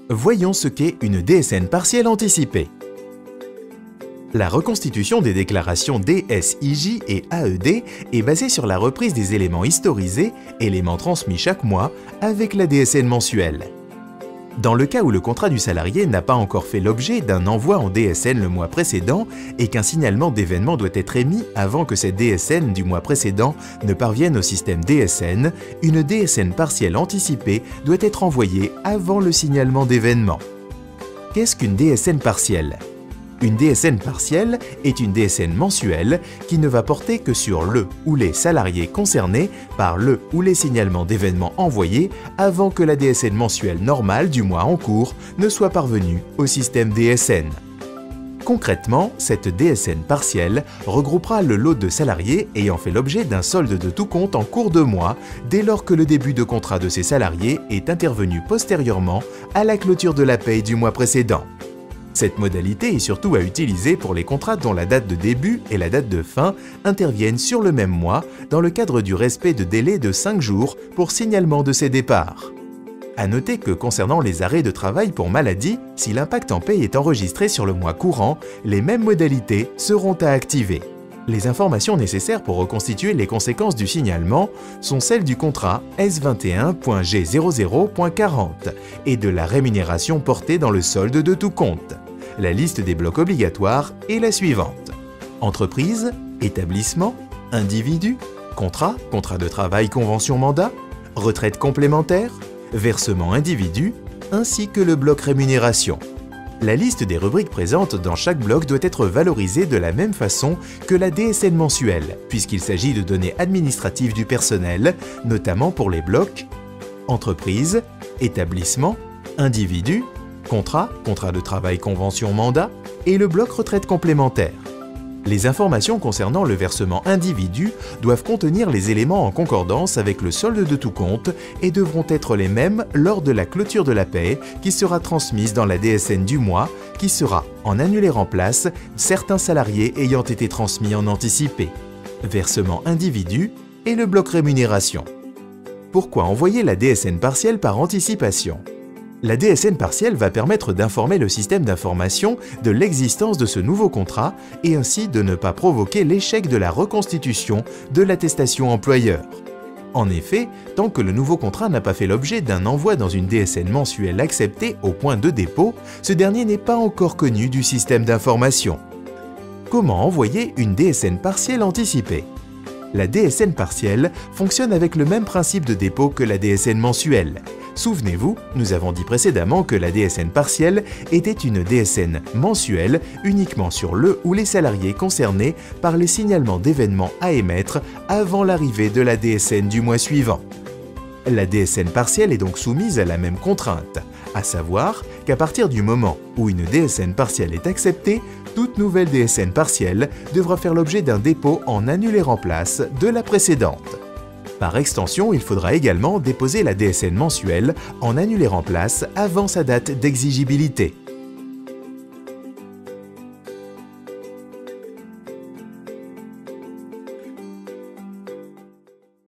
Voyons ce qu'est une DSN partielle anticipée. La reconstitution des déclarations DSIJ et AED est basée sur la reprise des éléments historisés, éléments transmis chaque mois, avec la DSN mensuelle. Dans le cas où le contrat du salarié n'a pas encore fait l'objet d'un envoi en DSN le mois précédent et qu'un signalement d'événement doit être émis avant que cette DSN du mois précédent ne parvienne au système DSN, une DSN partielle anticipée doit être envoyée avant le signalement d'événement. Qu'est-ce qu'une DSN partielle ? Une DSN partielle est une DSN mensuelle qui ne va porter que sur le ou les salariés concernés par le ou les signalements d'événements envoyés avant que la DSN mensuelle normale du mois en cours ne soit parvenue au système DSN. Concrètement, cette DSN partielle regroupera le lot de salariés ayant fait l'objet d'un solde de tout compte en cours de mois dès lors que le début de contrat de ces salariés est intervenu postérieurement à la clôture de la paye du mois précédent. Cette modalité est surtout à utiliser pour les contrats dont la date de début et la date de fin interviennent sur le même mois dans le cadre du respect de délais de 5 jours pour signalement de ces départs. À noter que concernant les arrêts de travail pour maladie, si l'impact en paye est enregistré sur le mois courant, les mêmes modalités seront à activer. Les informations nécessaires pour reconstituer les conséquences du signalement sont celles du contrat S21.G00.40 et de la rémunération portée dans le solde de tout compte. La liste des blocs obligatoires est la suivante. Entreprise, établissement, individu, contrat de travail convention mandat, retraite complémentaire, versement individu, ainsi que le bloc rémunération. La liste des rubriques présentes dans chaque bloc doit être valorisée de la même façon que la DSN mensuelle, puisqu'il s'agit de données administratives du personnel, notamment pour les blocs entreprise, établissement, individu, contrat de travail convention mandat et le bloc retraite complémentaire. Les informations concernant le versement individu doivent contenir les éléments en concordance avec le solde de tout compte et devront être les mêmes lors de la clôture de la paie qui sera transmise dans la DSN du mois, qui sera en annulé remplace certains salariés ayant été transmis en anticipé. Versement individu et le bloc rémunération. Pourquoi envoyer la DSN partielle par anticipation ? La DSN partielle va permettre d'informer le système d'information de l'existence de ce nouveau contrat et ainsi de ne pas provoquer l'échec de la reconstitution de l'attestation employeur. En effet, tant que le nouveau contrat n'a pas fait l'objet d'un envoi dans une DSN mensuelle acceptée au point de dépôt, ce dernier n'est pas encore connu du système d'information. Comment envoyer une DSN partielle anticipée ? La DSN partielle fonctionne avec le même principe de dépôt que la DSN mensuelle. Souvenez-vous, nous avons dit précédemment que la DSN partielle était une DSN mensuelle uniquement sur le ou les salariés concernés par les signalements d'événements à émettre avant l'arrivée de la DSN du mois suivant. La DSN partielle est donc soumise à la même contrainte, à savoir qu'à partir du moment où une DSN partielle est acceptée, toute nouvelle DSN partielle devra faire l'objet d'un dépôt en annulé remplace de la précédente. Par extension, il faudra également déposer la DSN mensuelle en annulé remplace avant sa date d'exigibilité.